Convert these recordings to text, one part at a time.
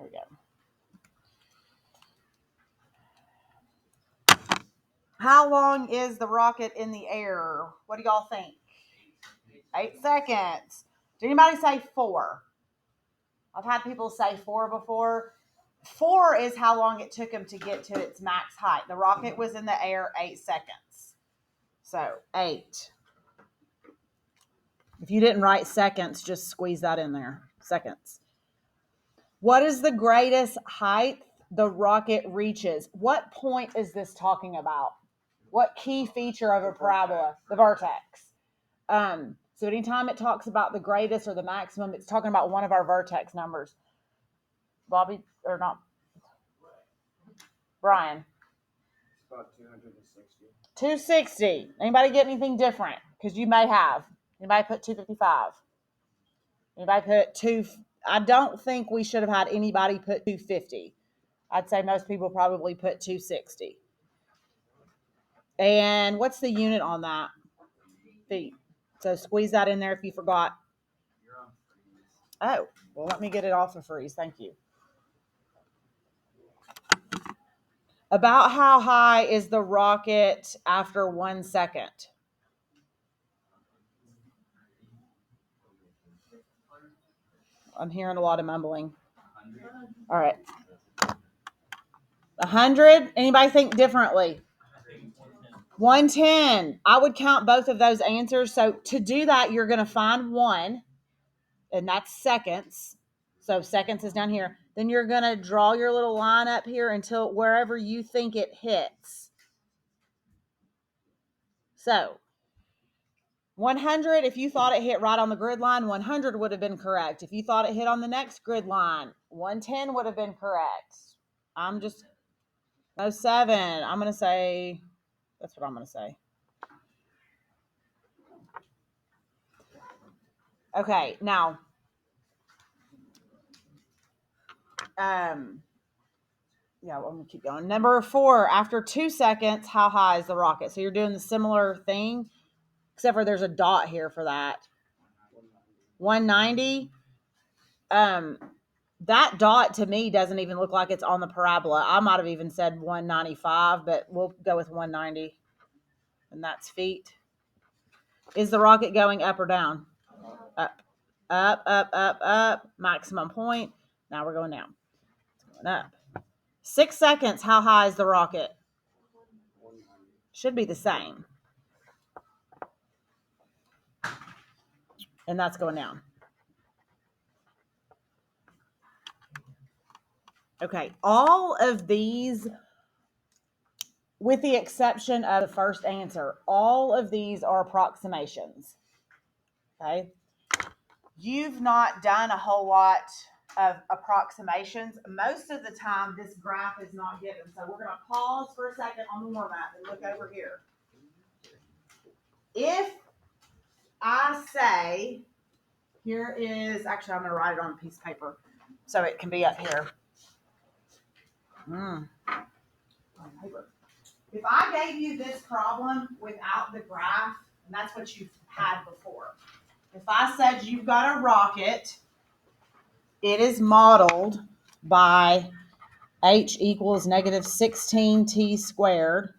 There we go. How long is the rocket in the air? What do y'all think? 8 seconds. Did anybody say 4? I've had people say 4 before. 4 is how long it took him to get to its max height. The rocket was in the air 8 seconds. So 8. If you didn't write seconds, just squeeze that in there. Seconds. What is the greatest height the rocket reaches? What point is this talking about? What key feature of a parabola? The vertex. So anytime it talks about the greatest or the maximum, it's talking about one of our vertex numbers. Bobby, or not? Brian. It's about 260. 260. Anybody get anything different? Because you may have. Anybody put 255? Anybody put 2? I don't think we should have had anybody put 250. I'd say most people probably put 260. And what's the unit on that? Feet. So squeeze that in there if you forgot. Oh, well, let me get it off of freeze. Thank you. About how high is the rocket after 1 second? I'm hearing a lot of mumbling. All right. 100? Anybody think differently? 110. I would count both of those answers. So to do that, you're going to find 1, and that's seconds. So seconds is down here. Then you're going to draw your little line up here until wherever you think it hits. So 100, if you thought it hit right on the grid line, 100 would have been correct. If you thought it hit on the next grid line, 110 would have been correct. I'm just, no, 7. I'm going to say, that's what I'm going to say. Okay, now, yeah, I'm going to keep going. Number 4, after 2 seconds, how high is the rocket? So you're doing the similar thing, except for there's a dot here for that. 190. That dot to me doesn't even look like it's on the parabola. I might have even said 195, but we'll go with 190. And that's feet. Is the rocket going up or down? Up. Up, up, up, up. Maximum point. Now we're going down. It's going up. 6 seconds, how high is the rocket? Should be the same. And that's going down. Okay, all of these, with the exception of the first answer, all of these are approximations. Okay? You've not done a whole lot of approximations. Most of the time, this graph is not given. So we're going to pause for a second on the warm-up and look over here. If I say, here is, actually, I'm going to write it on a piece of paper so it can be up here. If I gave you this problem without the graph, and that's what you've had before. If I said you've got a rocket, it is modeled by h equals negative 16t squared.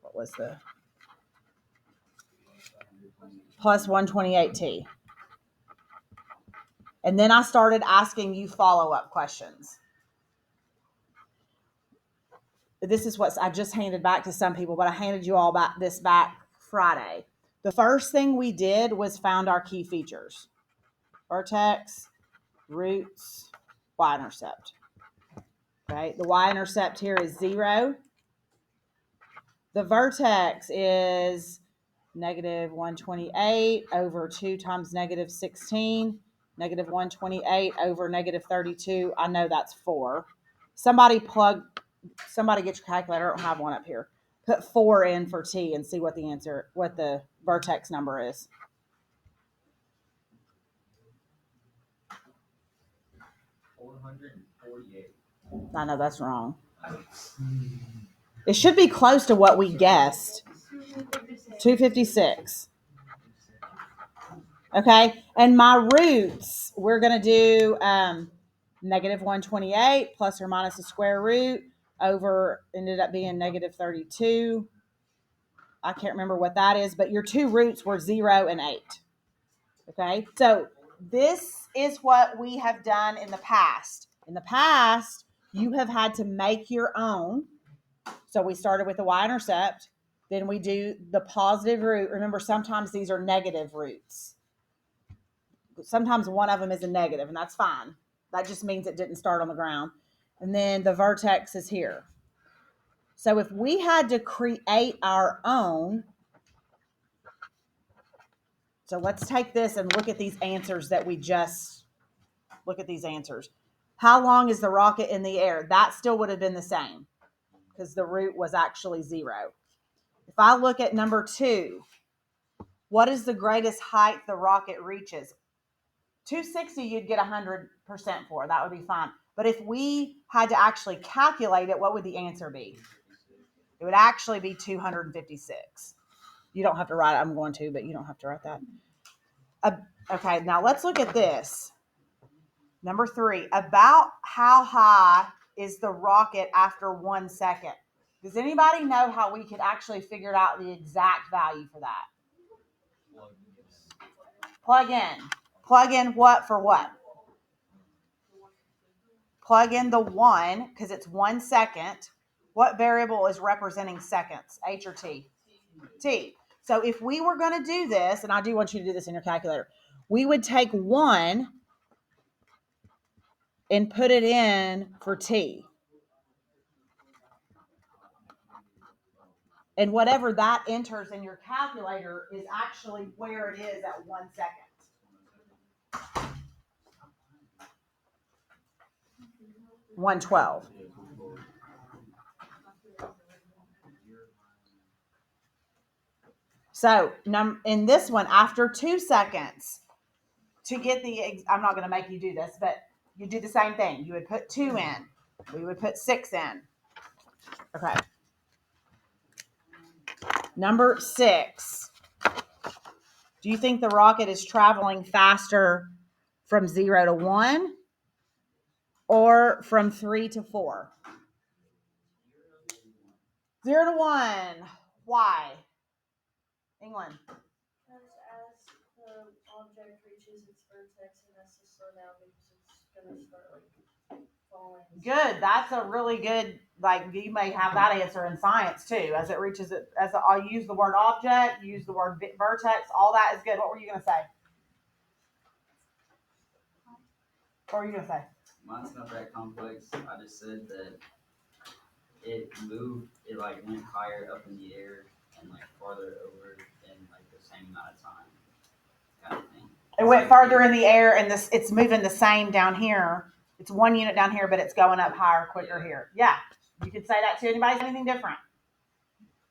What was the? Plus 128t. And then I started asking you follow-up questions. This is what I just handed back to some people, but I handed you all this back Friday. The first thing we did was found our key features. Vertex, roots, y-intercept. Okay, the y-intercept here is 0. The vertex is negative 128 over 2 times negative 16, negative 128 over negative 32. I know that's 4. Somebody get your calculator. I don't have one up here. Put 4 in for t and see what the vertex number is. I know that's wrong. It should be close to what we guessed. 256. Okay, and my roots, we're going to do negative 128 plus or minus the square root over ended up being negative 32. I can't remember what that is, but your two roots were 0 and 8. Okay, so this is what we have done in the past. In the past, you have had to make your own. So we started with the y-intercept, then we do the positive root. Remember, sometimes these are negative roots. Sometimes one of them is a negative, and that's fine. That just means it didn't start on the ground. And then the vertex is here. So if we had to create our own, so let's take this and look at these answers that we just, look at these answers. How long is the rocket in the air? That still would have been the same because the root was actually 0. If I look at number 2, what is the greatest height the rocket reaches? 260 you'd get 100% for. That would be fine. But if we had to actually calculate it, what would the answer be? It would actually be 256. You don't have to write it. I'm going to, but you don't have to write that. Okay, now let's look at this. Number 3, about how high is the rocket after 1 second? Does anybody know how we could actually figure out the exact value for that? Plug in. Plug in what for what? Plug in the 1 because it's 1 second. What variable is representing seconds? H or T? T. So if we were going to do this, and I do want you to do this in your calculator, we would take 1 and put it in for T. And whatever that enters in your calculator is actually where it is at 1 second. $112. So in this one, after 2 seconds, to get I'm not going to make you do this, but you do the same thing. You would put 2 in. We would put 6 in. Okay. Number 6. Do you think the rocket is traveling faster from 0 to 1 or from 3 to 4? 0 to 1. Why? England. Because as the object reaches its vertex, it has to slow down because it's going to start falling. Good. That's a really good, you may have that answer in science too. As it reaches it, I'll use the word object, use the word vertex, all that is good. What were you going to say? What were you going to say? Mine's not that complex. I just said that it moved, it went higher up in the air and farther over in the same amount of time, kind of thing. It went farther in the air, and it's moving the same down here. It's 1 unit down here, but it's going up higher, quicker here. Yeah, you could say that too. Anybody say anything different?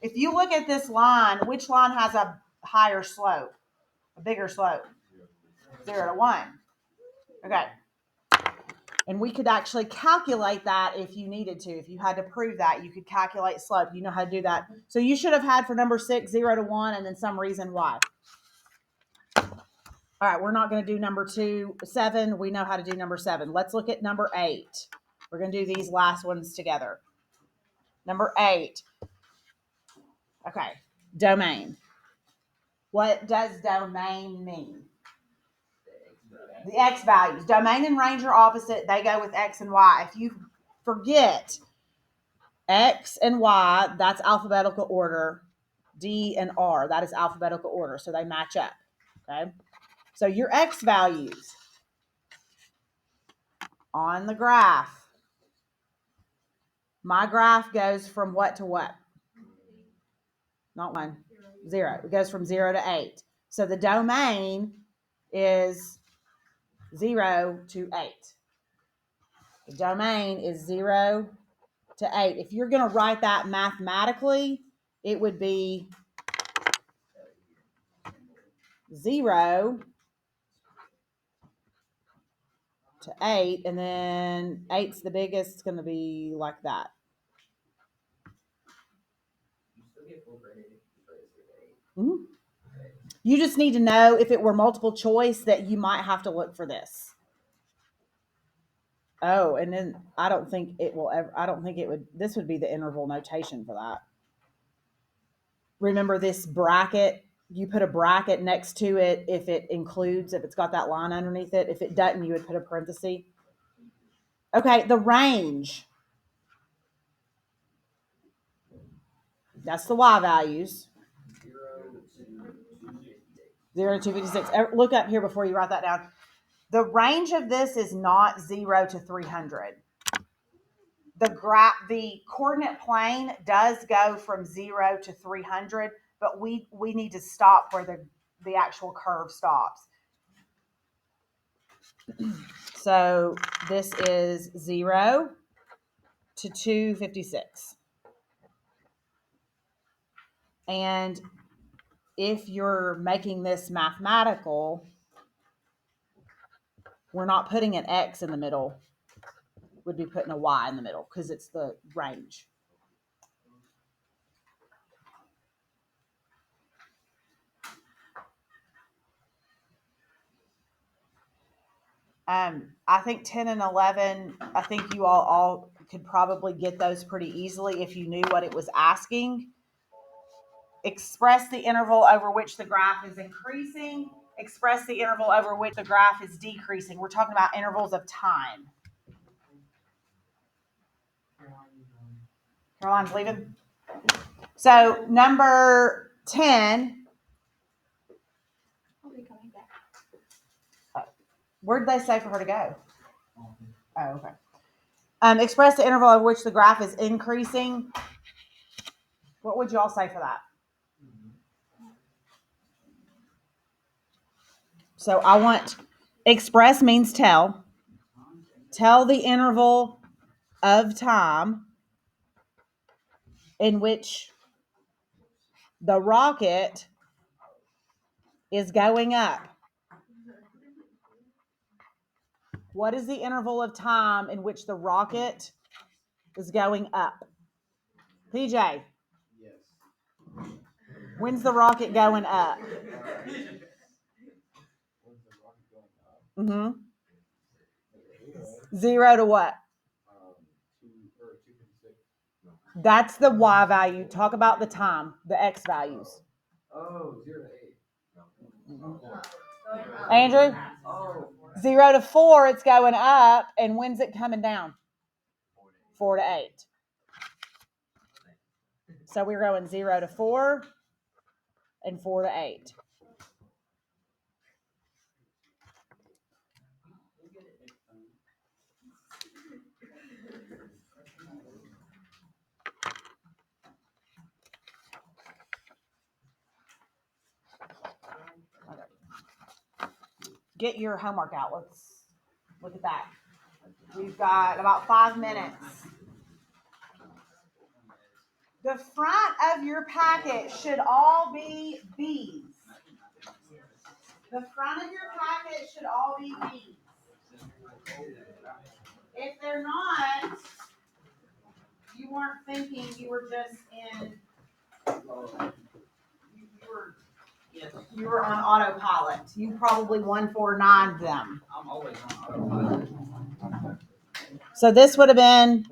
If you look at this line, which line has a higher slope, a bigger slope? 0 to 1. Okay. And we could actually calculate that if you needed to. If you had to prove that, you could calculate slope. You know how to do that. So you should have had for number 6, 0 to 1, and then some reason why. All right, we're not going to do number 7. We know how to do number 7. Let's look at number 8. We're going to do these last ones together. Number 8. Okay, domain. What does domain mean? The x values. Domain and range are opposite. They go with x and y. If you forget x and y, that's alphabetical order. D and R, that is alphabetical order. So they match up. Okay. So your x values on the graph. My graph goes from what to what? Not 1. 0. It goes from 0 to 8. So the domain is 0 to 8. The domain is 0 to 8. If you're going to write that mathematically, it would be 0 to 8, and then 8's the biggest. It's going to be like that. Mm-hmm. You just need to know if it were multiple choice that you might have to look for this. Oh, and then I don't think it will ever, I don't think it would, this would be the interval notation for that. Remember this bracket? You put a bracket next to it if it includes, if it's got that line underneath it. If it doesn't, you would put a parenthesis. Okay, the range. That's the Y values. 0 to 256. Look up here before you write that down. The range of this is not 0 to 300. The coordinate plane does go from 0 to 300, but we need to stop where the actual curve stops. So this is 0 to 256. And if you're making this mathematical, we're not putting an X in the middle. We'd be putting a Y in the middle because it's the range. I think 10 and 11, I think you all could probably get those pretty easily if you knew what it was asking. Express the interval over which the graph is increasing. Express the interval over which the graph is decreasing. We're talking about intervals of time. Caroline's leaving. So number 10. Where did they say for her to go? Oh, okay. Express the interval over which the graph is increasing. What would you all say for that? So I want, express means tell. Tell the interval of time in which the rocket is going up. What is the interval of time in which the rocket is going up? PJ. Yes. When's the rocket going up? When's the rocket going up? 0 to what? 256. That's the Y value. Talk about the time, the X values. Oh, 0 to 8. Andrew? Oh. 0 to 4, it's going up. And when's it coming down? 4 to 8. So we're going 0 to 4 and 4 to 8. Get your homework out. Let's look at that. We've got about 5 minutes. The front of your packet should all be B's. The front of your packet should all be B's. If they're not, you weren't thinking, you were just in, you were on autopilot. You probably 149'd them. I'm always on autopilot. So this would have been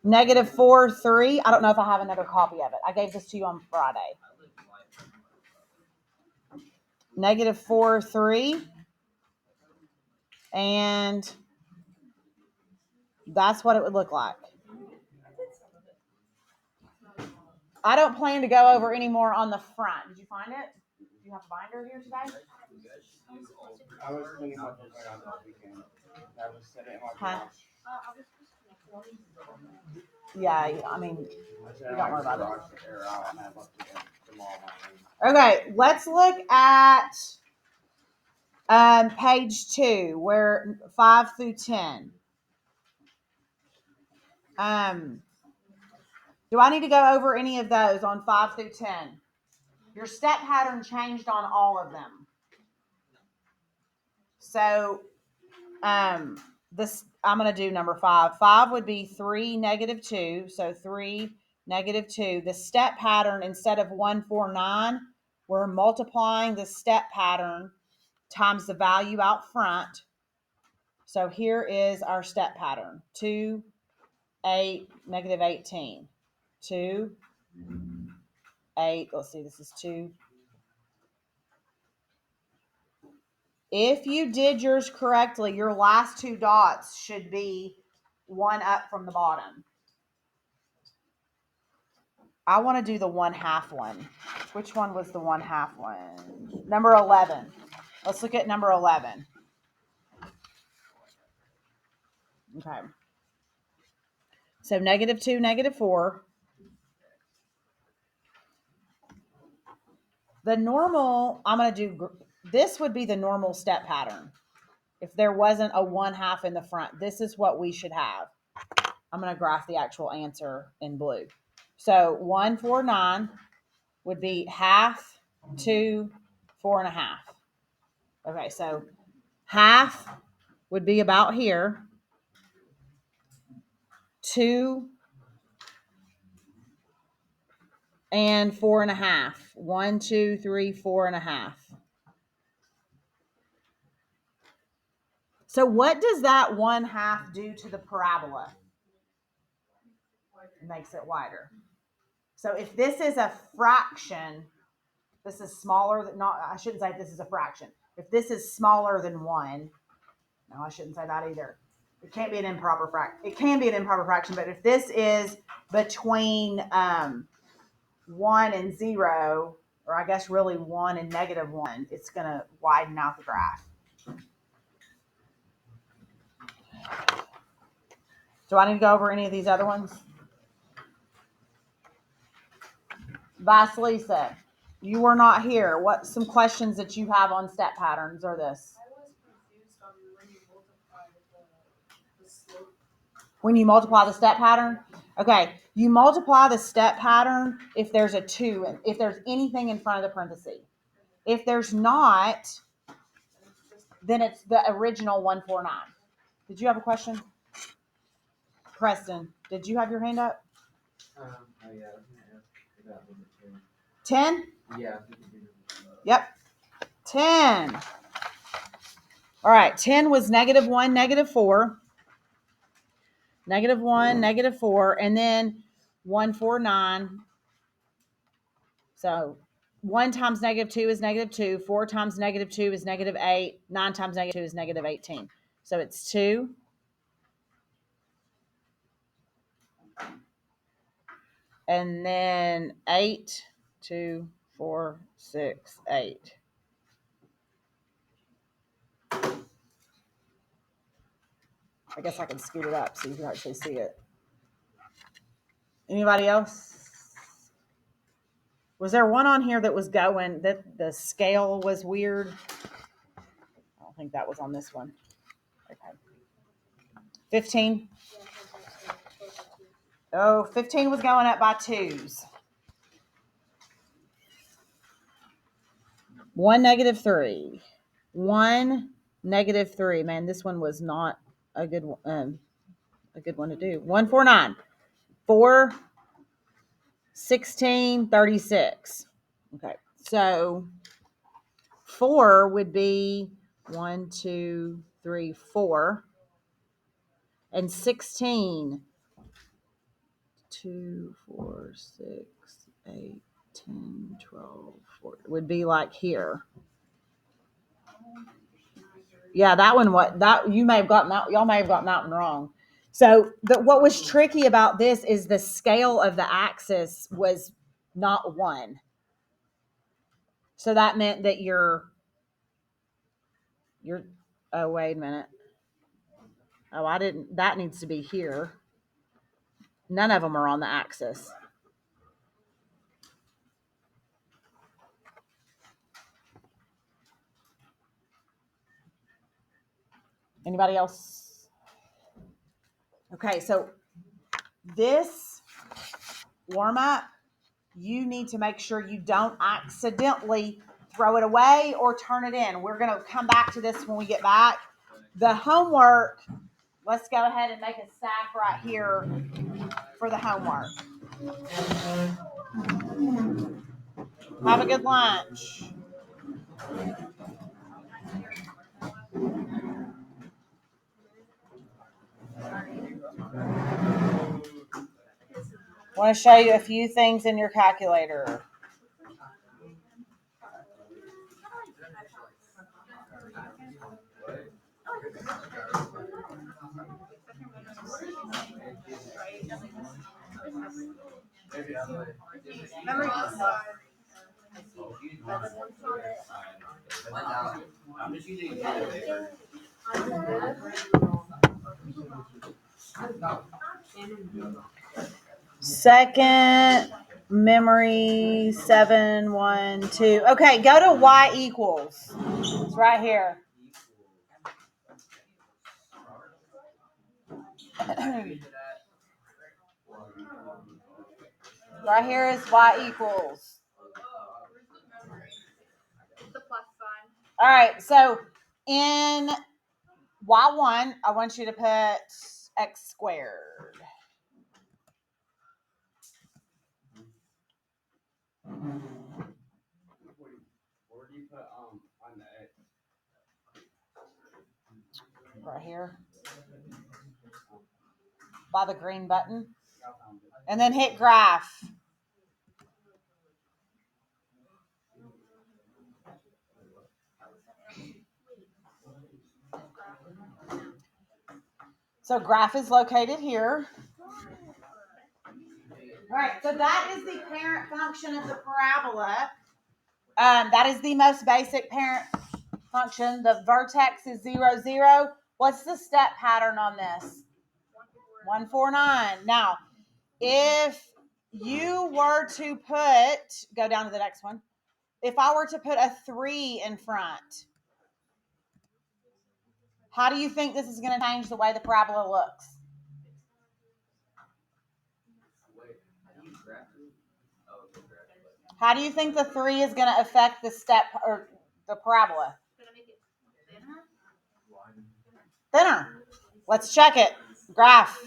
-4, 3. I don't know if I have another copy of it. I gave this to you on Friday. -4, 3. And that's what it would look like. I don't plan to go over any more on the front. Did you find it? Do you have a binder here today? I was thinking about this on the weekend. I was sitting in my Huh? garage. Yeah, I mean, Don't worry about it. it. Okay, let's look at page 2, where 5 through 10. Do I need to go over any of those on 5 through 10? Your step pattern changed on all of them. So this, I'm going to do number 5. 5 would be 3, -2. So 3, -2. The step pattern, instead of 149, we're multiplying the step pattern times the value out front. So here is our step pattern. 2, 8, negative 18. 2, 8. Let's see, this is 2. If you did yours correctly, your last 2 dots should be one up from the bottom. I want to do the 1/2 one. Which one was the 1/2 one? Number 11. Let's look at number 11. Okay. So -2, -4. The normal, I'm going to do, this would be the normal step pattern. If there wasn't a 1/2 in the front, this is what we should have. I'm going to graph the actual answer in blue. So 1, 4, 9 would be 1/2, 2, 4 1/2. Okay, so 1/2 would be about here. 2 and 4 1/2. 1, 2, 3, 4 1/2. So what does that 1/2 do to the parabola? It makes it wider. So if this is a fraction, this is smaller than, not, I shouldn't say this is a fraction. If this is smaller than 1, no, I shouldn't say that either. It can't be an improper fraction. It can be an improper fraction, but if this is between 1 and 0, or I guess really 1 and -1, it's going to widen out the graph. Do I need to go over any of these other ones? Vasilisa, you were not here. What some questions that you have on step patterns are this? I was confused on when you multiplied the slope. When you multiply the step pattern? Okay, you multiply the step pattern if there's a 2, if there's anything in front of the parenthesis. If there's not, then it's the original 149. Did you have a question? Preston, did you have your hand up? Oh yeah, about number 10? Yeah. Yep. 10. All right, 10 was -1, -4. -1, -4, and then 149. So 1 times -2 is -2. 4 times -2 is -8. 9 times -2 is -18. So it's 2. And then 8, 2, 4, 6, 8. I guess I can scoot it up so you can actually see it. Anybody else? Was there one on here that was going, that the scale was weird? I don't think that was on this one. Okay. 15. Oh, 15 was going up by 2s. 1, -3. 1, -3. Man, this one was not a good one to do. 1, 4, 9. 4, 16, 36. Okay, so 4 would be 1, 2, 3, 4. And 16, 2, 4, 6, 8, 10, 12, 14 would be like here. Yeah, that one, you may have gotten that, y'all may have gotten that one wrong. So what was tricky about this is the scale of the axis was not 1. So that meant that oh, wait a minute. Oh, that needs to be here. None of them are on the axis. Anybody else? Okay, so this warm up, you need to make sure you don't accidentally throw it away or turn it in. We're going to come back to this when we get back. The homework, let's go ahead and make a stack right here for the homework. Have a good lunch. want to show you a few things in your calculator. I'm just using it. Second memory 712. Okay, go to y equals. It's right here. Right here is y equals. The plus sign. All right, so in y1, I want you to put x squared. Where do you put on the X? Right here. By the green button. And then hit graph. So graph is located here. All right, so that is the parent function of the parabola. That is the most basic parent function. The vertex is 0, 0. What's the step pattern on this? 149. Now, if you were to go down to the next one. If I were to put a 3 in front, how do you think this is going to change the way the parabola looks? How do you think the 3 is going to affect the step or the parabola? Gonna make it thinner. Thinner. Let's check it. Graph.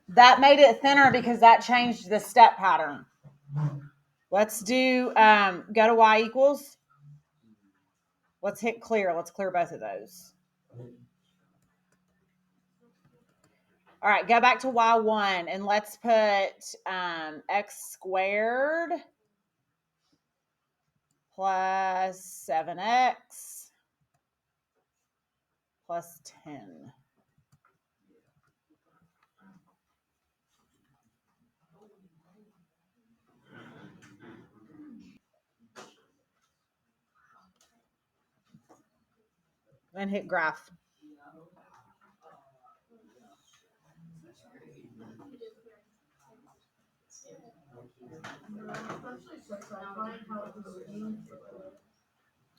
That made it thinner because that changed the step pattern. Let's do, go to y equals. Let's hit clear. Let's clear both of those. All right, go back to y1 and let's put x squared plus 7x plus 10. And hit graph.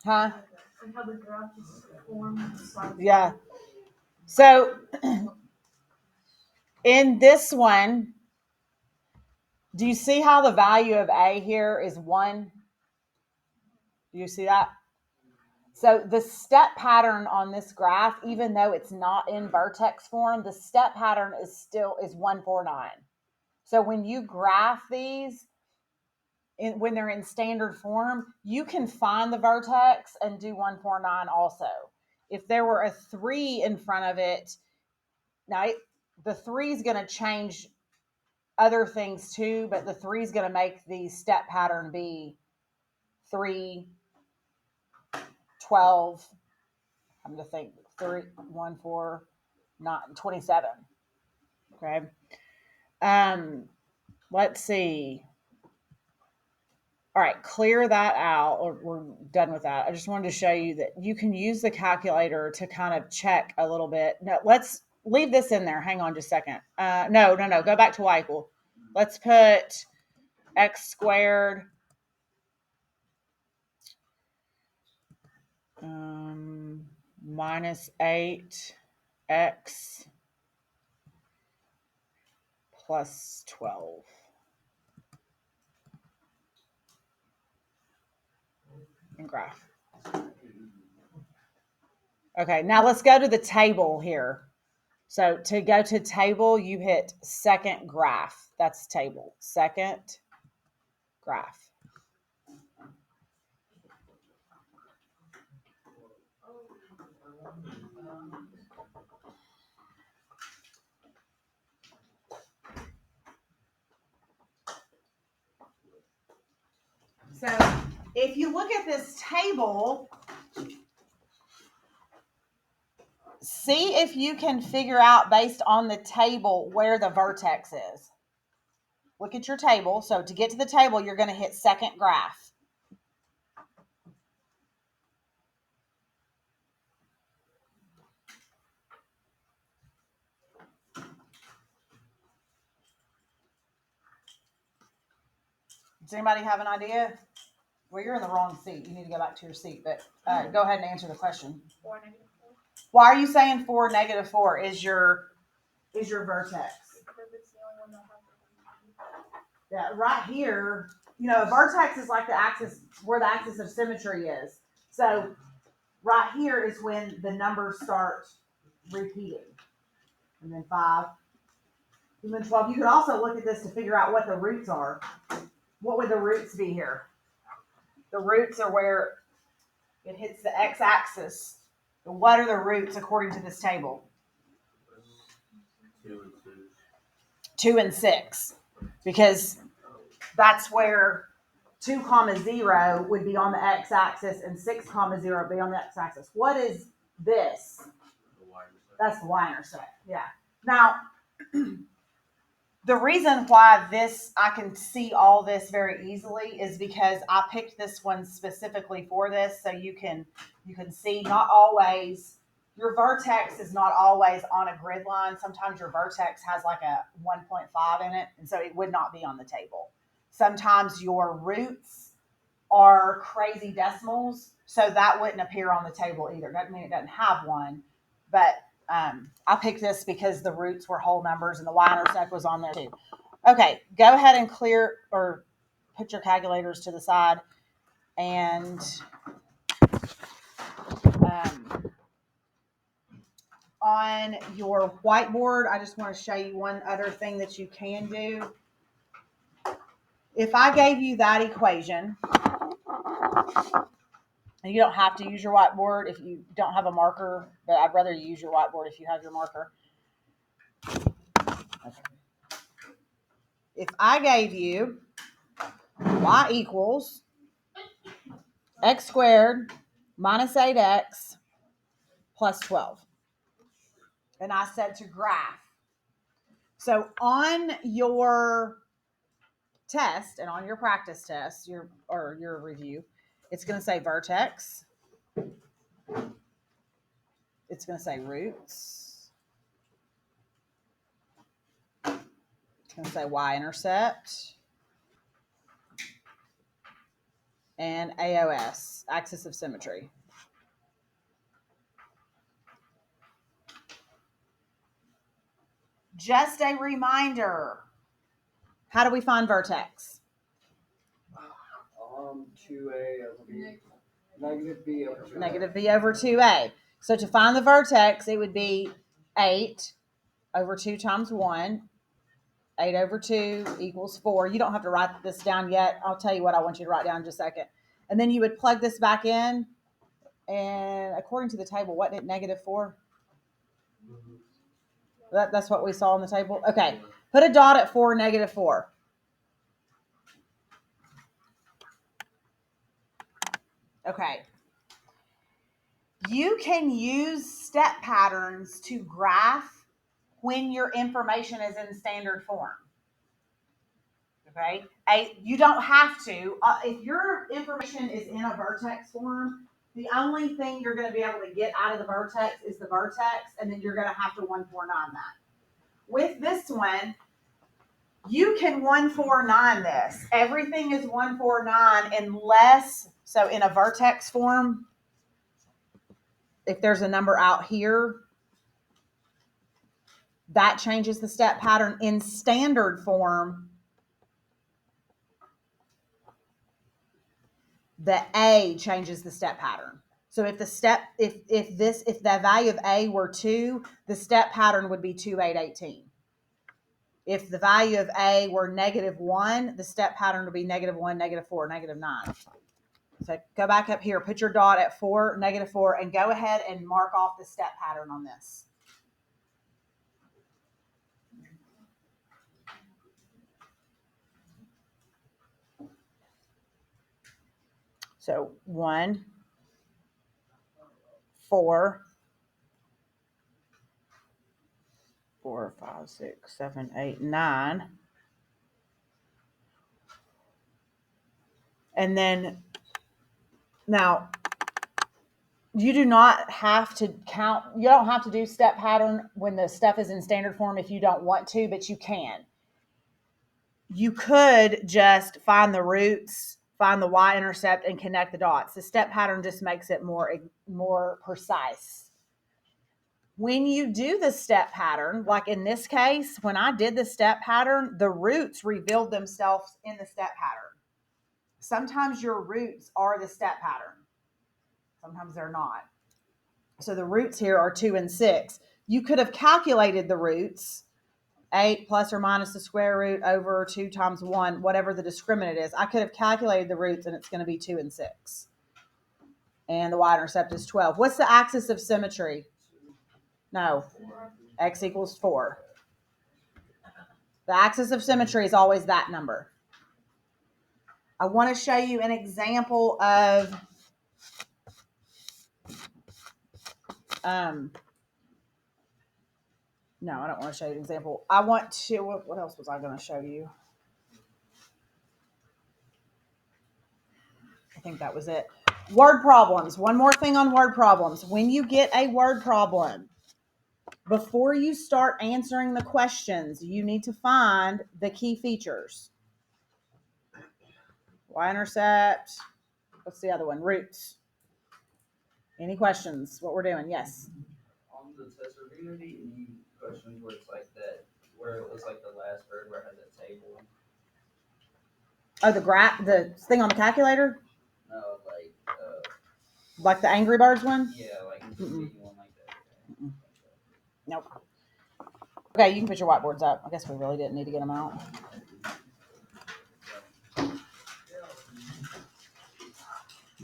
Huh? And how the graph just forms. Yeah. So in this one, do you see how the value of A here is 1? Do you see that? So the step pattern on this graph, even though it's not in vertex form, the step pattern is 149. So when you graph these, when they're in standard form, you can find the vertex and do 149 also. If there were a 3 in front of it, now the 3 is going to change other things too, but the 3 is going to make the step pattern be 3, 12. I'm going to think 3, 1, 4, not 27. Okay. Let's see. All right, clear that out. We're done with that. I just wanted to show you that you can use the calculator to kind of check a little bit. No, let's leave this in there. Hang on just a second. No. Go back to y equal. Let's put x squared minus 8x plus 12. And graph. Okay, now let's go to the table here. So to go to table, you hit second graph. That's table. Second graph. So if you look at this table, see if you can figure out based on the table where the vertex is. Look at your table. So to get to the table, you're going to hit second graph. Does anybody have an idea? Well, you're in the wrong seat. You need to go back to your seat, but go ahead and answer the question. 4, -4. Why are you saying 4, -4 is your vertex? Because it's the only one that has Yeah, right here, a vertex is like the axis, where the axis of symmetry is. So right here is when the numbers start repeating. And then 5, and then 12. You could also look at this to figure out what the roots are. What would the roots be here? The roots are where it hits the x-axis. What are the roots according to this table? 2 and 6. 2 and 6. Because that's where 2, 0 would be on the x-axis and 6, 0 would be on the x-axis. What is this? The y-intercept. That's the y-intercept. Yeah. Now, the reason why I can see all this very easily is because I picked this one specifically for this, so you can see not always your vertex is not always on a grid line. Sometimes your vertex has like a 1.5 in it, and so it would not be on the table. Sometimes your roots are crazy decimals, so that wouldn't appear on the table either. Doesn't mean it doesn't have one, but I picked this because the roots were whole numbers and the y-intercept was on there too. Okay, go ahead and clear or put your calculators to the side. And on your whiteboard, I just want to show you one other thing that you can do. If I gave you that equation, and you don't have to use your whiteboard if you don't have a marker, but I'd rather you use your whiteboard if you have your marker. Okay. If I gave you y equals x squared minus 8x plus 12, and I said to graph. So on your test and on your practice test, your review, it's going to say vertex. It's going to say roots. It's going to say y-intercept. And AOS, axis of symmetry. Just a reminder. How do we find vertex? 2a over b. Negative b over 2a. Negative b over 2a. So to find the vertex, it would be 8 over 2 times 1. 8 over 2 equals 4. You don't have to write this down yet. I'll tell you what I want you to write down in just a second. And then you would plug this back in. And according to the table, what did negative 4? That's what we saw on the table? Okay. Put a dot at 4, negative 4. Okay. You can use step patterns to graph when your information is in standard form. Okay? You don't have to. If your information is in a vertex form, the only thing you're going to be able to get out of the vertex is the vertex, and then you're going to have to 149 that. With this one, you can 149 this. Everything is 149 unless, so in a vertex form, if there's a number out here, that changes the step pattern. In standard form, the A changes the step pattern. So if the value of A were 2, the step pattern would be 2, 8, 18. If the value of A were -1, the step pattern would be -1, -4, -9. So go back up here, put your dot at 4, -4, and go ahead and mark off the step pattern on this. So 1, 4, 4, 5, 6, 7, 8, 9. And then now you do not have to count. You don't have to do step pattern when the stuff is in standard form if you don't want to, but you can. You could just find the roots, find the y-intercept, and connect the dots. The step pattern just makes it more precise. When you do the step pattern, like in this case, when I did the step pattern, the roots revealed themselves in the step pattern. Sometimes your roots are the step pattern. Sometimes they're not. So the roots here are 2 and 6. You could have calculated the roots, 8 plus or minus the square root over 2 times 1, whatever the discriminant is. I could have calculated the roots, and it's going to be 2 and 6. And the y-intercept is 12. What's the axis of symmetry? No, x equals 4. The axis of symmetry is always that number. I want to show you an example of no, I don't want to show you an example. I want to, what else was I going to show you? I think that was it. Word problems. One more thing on word problems. When you get a word problem, before you start answering the questions, you need to find the key features. Y-intercept. What's the other one? Roots. Any questions? What we're doing? Yes. On the test, are there gonna be any questions where it's like that, where it was like the last word where it has that table? Oh, the thing on the calculator? No, Like the Angry Birds one? yeah, like it's gonna be one like that. Okay. Nope. Okay, you can put your whiteboards up. I guess we really didn't need to get them out.